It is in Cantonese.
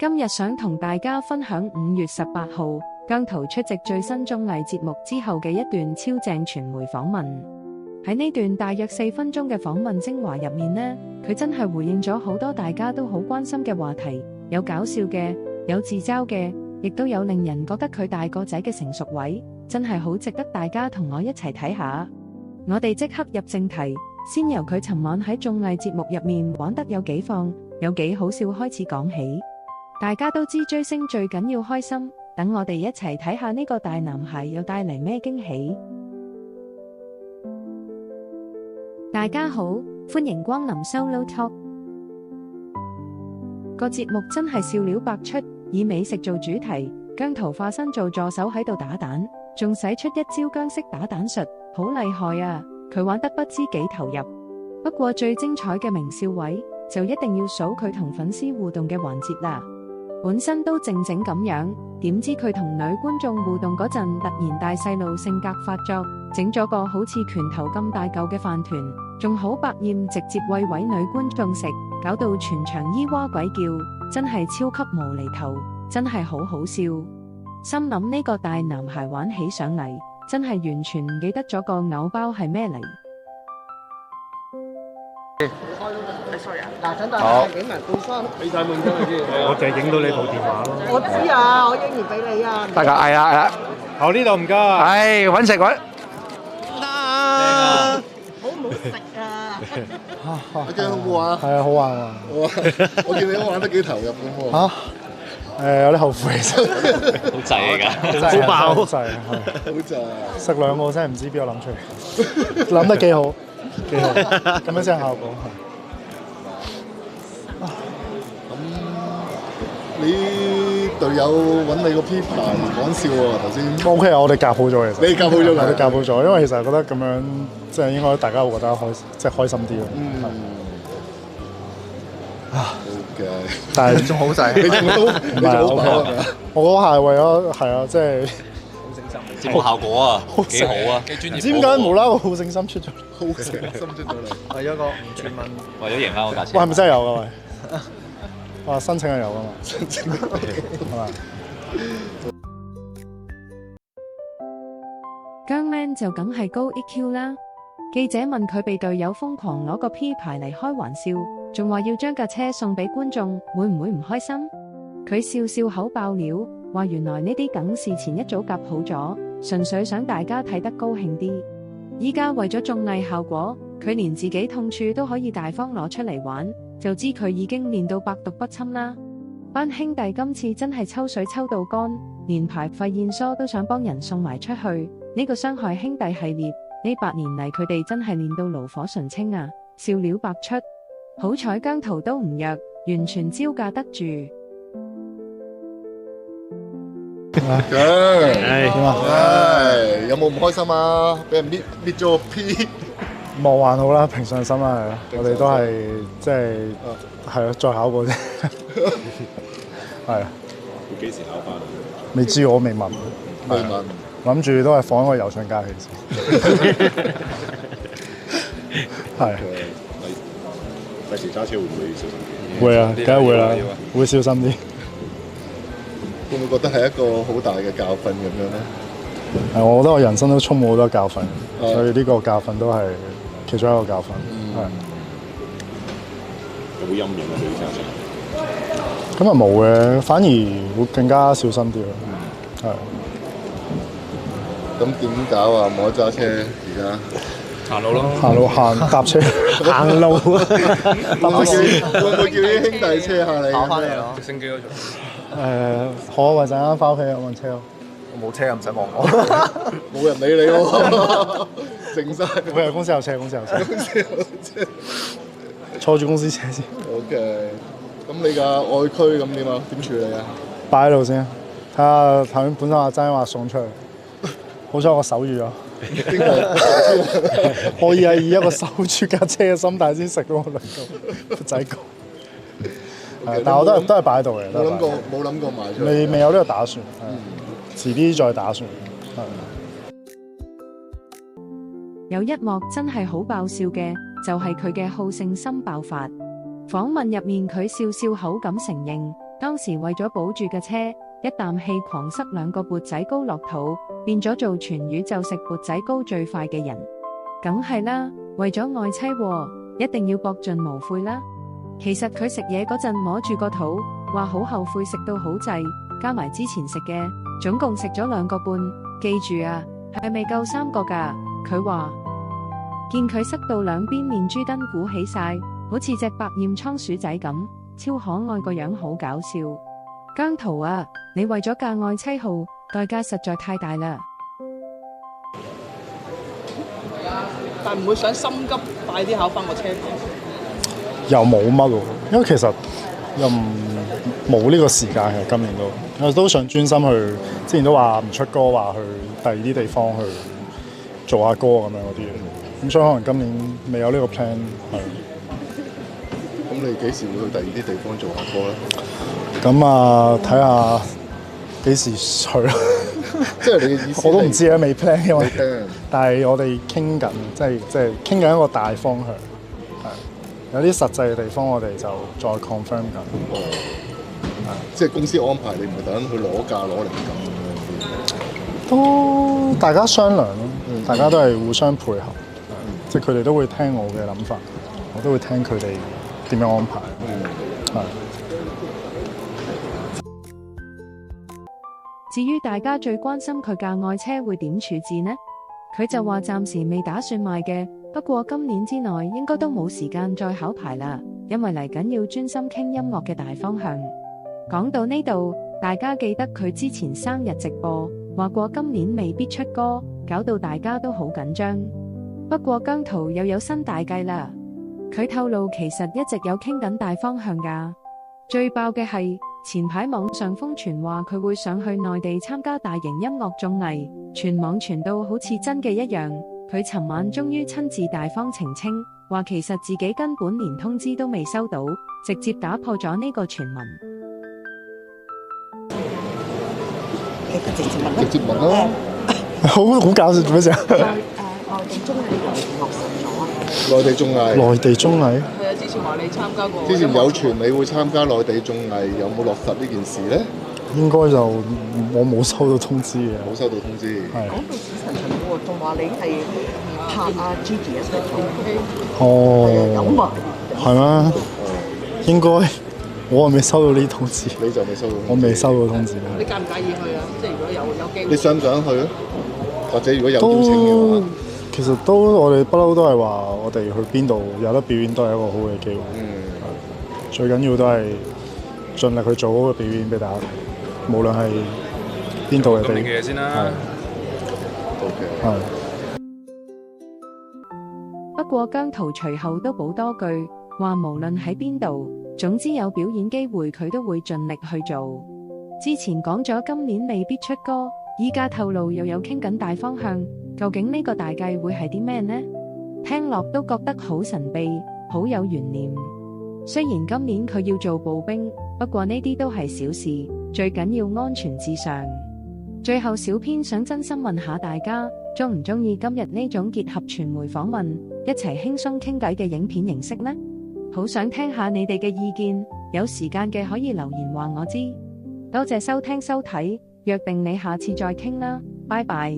今日想同大家分享5月18號姜濤出席最新綜藝節目之後嘅一段超正傳媒訪問。喺呢段大約4分鐘嘅訪問精華入面呢，佢真係回應咗好多大家都好關心嘅話題，有搞笑嘅，有自嘲嘅，亦都有令人覺得佢大個仔嘅成熟位，真係好值得大家同我一齊睇下。我哋即刻入正題，先由佢尋晚喺綜藝節目入面玩得有幾放，有幾好笑開始講起。大家都知追星最緊要開心，等我哋一齊睇下呢個大男孩又帶嚟咩驚喜。大家好，歡迎光臨 Solo Talk。個節目真係笑料百出，以美食做主題，姜濤化身做助手喺度打蛋，仲使出一招姜式打蛋術，好厲害啊！佢玩得不知幾投入。不過最精彩嘅名笑位，就一定要數佢同粉絲互動嘅環節啦。本身都靜靜咁樣，點知佢同女觀眾互動嗰陣，突然大細路性格發作，整咗個好似拳頭咁大嚿嘅飯團，仲好百厭，直接餵位女觀眾食，搞到全場咿哇鬼叫，真係超級無厘頭，真係好好笑。心諗呢個大男孩玩起上嚟，真係完全唔記得咗個偶包係咩嚟。嗱，等等，影埋背身。俾晒滿張佢先，我淨係影到你部電話咯。我知啊，我影完俾你啊。得㗎，係啊係啊。好，呢度唔該。係揾食揾。好唔好食啊？你驚好唔好玩啊？係啊，好玩啊！我見你都玩得幾投入咁喎。有啲後悔其實。好滯㗎，好爆，好滯，好滯。食兩個真係唔知邊個諗出嚟，諗得幾好，幾好，咁樣先有效果。你隊友揾你個 P 牌講笑喎頭先。OK 啊，我哋夾好咗其實。你夾好咗㗎？我哋夾好咗，因為其實覺得咁樣即係應該大家會覺得即係開心啲咯。OK。但係仲好滯，你仲好，唔係 OK。我嗰下係為咗係啊，即係節目效果啊，幾好啊，幾專業。唔知點解無啦啦好勝心出咗，好誠心出咗嚟。為咗個5000蚊，為咗贏翻我架車。喂係咪真係有㗎喂？哇申請係有㗎嘛？申請係嘛？姜 man 就梗係高 EQ 啦。記者問佢被隊友瘋狂攞個 P 牌嚟開玩笑，仲話要將架車送俾觀眾，會唔會唔開心？佢笑笑口爆料，話原來呢啲梗事前一早夾好咗，純粹想大家睇得高興啲。依家為咗綜藝效果，佢連自己痛處都可以大方攞出嚟玩，就知佢已經練到百毒不侵啦。班兄弟今次真係抽水抽到乾，連排肺燕梳都想幫人送埋出去。呢個傷害兄弟系列呢8年嚟，佢哋真係練到爐火純青啊，笑料百出。好彩姜濤都唔弱，完全招架得住。有冇唔開心啊？俾人搣咗個 P。冇還好啦，平常心啦，係啦，我哋都係即係係咯，再考過啫。係啊。會幾時考翻？未知我未問。未問。諗住都係放一個悠長假期先。係。第時揸車會唔會小心啲？會啊，梗係會啦，會小心啲。會唔會覺得係一個好大嘅教訓咁樣咧？係，我覺得我人生都充滿好多教訓，所以呢個教訓都係其中一個教訓。係。有冇陰影啊？對於揸車？咁啊冇嘅，反而會更加小心啲咯。係。咁點搞啊？冇得揸車而家。行路咯，行路搭車，行路啊！會唔會叫啲兄弟車下你？跑翻嚟咯，直升機嗰種。好啊，陣間翻屋企有冇車咯？我冇車唔使望我。冇人理你喎，靜晒。佢係公司有車，公司有車。坐住公司車先。OK，咁你嘅愛區咁點啊？點處理啊？擺喺度先，睇下頭先本身阿珍話送出去，好彩我守住咗。邊個？可以係以一個守住架車嘅心態先食到我兩個仔講。但係我都係擺喺度嘅。冇諗過賣出嚟。未有呢個打算，遲啲再打算。有一幕真係好爆笑嘅，就係佢嘅好勝心爆發。訪問入面佢笑笑口咁承認，當時為咗保住嘅車，一啖氣狂塞2個缽仔糕落肚，變咗做全宇宙食缽仔糕最快嘅人。梗係啦，為咗愛妻喎，一定要搏盡無悔啦。其實佢食嘢嗰陣摸住個肚，話好後悔食到好滯，加埋之前食嘅，總共食咗2個半。記住啊，係未夠3個㗎。佢話見佢塞到兩邊面珠燈鼓起晒，好似隻百厭倉鼠仔咁，超可愛個樣，好搞笑。姜濤啊，你為咗嫁愛妻號，代價實在太大啦。但唔會想心急快啲考翻個車牌。又冇乜喎，因為其實又冇呢個時間嘅，今年我都想專心去。之前都話唔出歌，話去第二啲地方去做下歌咁樣嗰啲嘢。咁所以可能今年未有呢個 plan 係。咁你幾時會去第二啲地方做下歌咧？咁啊，睇下幾時去啦。即係你嘅意思？我都唔知啊，未 plan 因為。未 plan。但係我哋傾緊，即係傾緊一個大方向。係有啲實際嘅地方，我哋就再 confirm 緊。即係公司安排，你唔係特登去攞假攞靈感咁樣。都大家商量咯，大家都係互相配合。即係佢哋都會聽我嘅諗法，我都會聽佢哋點樣安排。係。至於大家最關心佢架愛車會點處置呢？佢就話暫時未打算賣嘅，不過今年之內應該都冇時間再考牌啦，因為嚟緊要專心傾音樂嘅大方向。講到呢度，大家記得佢之前生日直播話過今年未必出歌，搞到大家都好緊張。不過姜濤又有新大計啦，佢透露其實一直有傾緊大方向㗎。最爆嘅係前排網上瘋傳話佢會上去內地參加大型音樂綜藝，全網傳到好似真嘅一樣。佢尋晚終於親自大方澄清，話其實自己根本連通知都未收到，直接打破咗呢個傳聞。直接問啦。好搞笑做咩啫？內地綜藝內地綜藝。係啊，之前話你參加過。之前有傳你會參加內地綜藝，有冇落實呢件事咧？應該就我冇收到通知嘅。冇收到通知。係。講到似層層喎，仲話你係拍阿 Gigi 一齊做戲。哦。咁啊。係咩？應該我係未收到呢啲通知。你就未收到？我未收到通知。你介唔介意去啊？即係如果有機會。你想唔想去啊？或者如果有邀請嘅話？其實都我哋不嬲都係話，我哋去邊度有得表演都係一個好嘅機會。最緊要都係盡力去做好個表演俾大家睇，無論係邊度嘅地方。嘅嘢先啦。係。不過姜濤隨後都補多句，話無論喺邊度，總之有表演機會佢都會盡力去做。之前講咗今年未必出歌，依家透露又有傾緊大方向。究竟呢個大計會係啲咩呢？聽落都覺得好神秘，好有懸念。雖然今年佢要做步兵，不過呢啲都係小事，最緊要安全至上。最後小編想真心問下大家，鍾唔鍾意今日呢種結合傳媒訪問，一齊輕鬆傾偈嘅影片形式呢？好想聽下你哋嘅意見，有時間嘅可以留言話我知。多謝收聽收睇，約定你下次再傾啦，拜拜。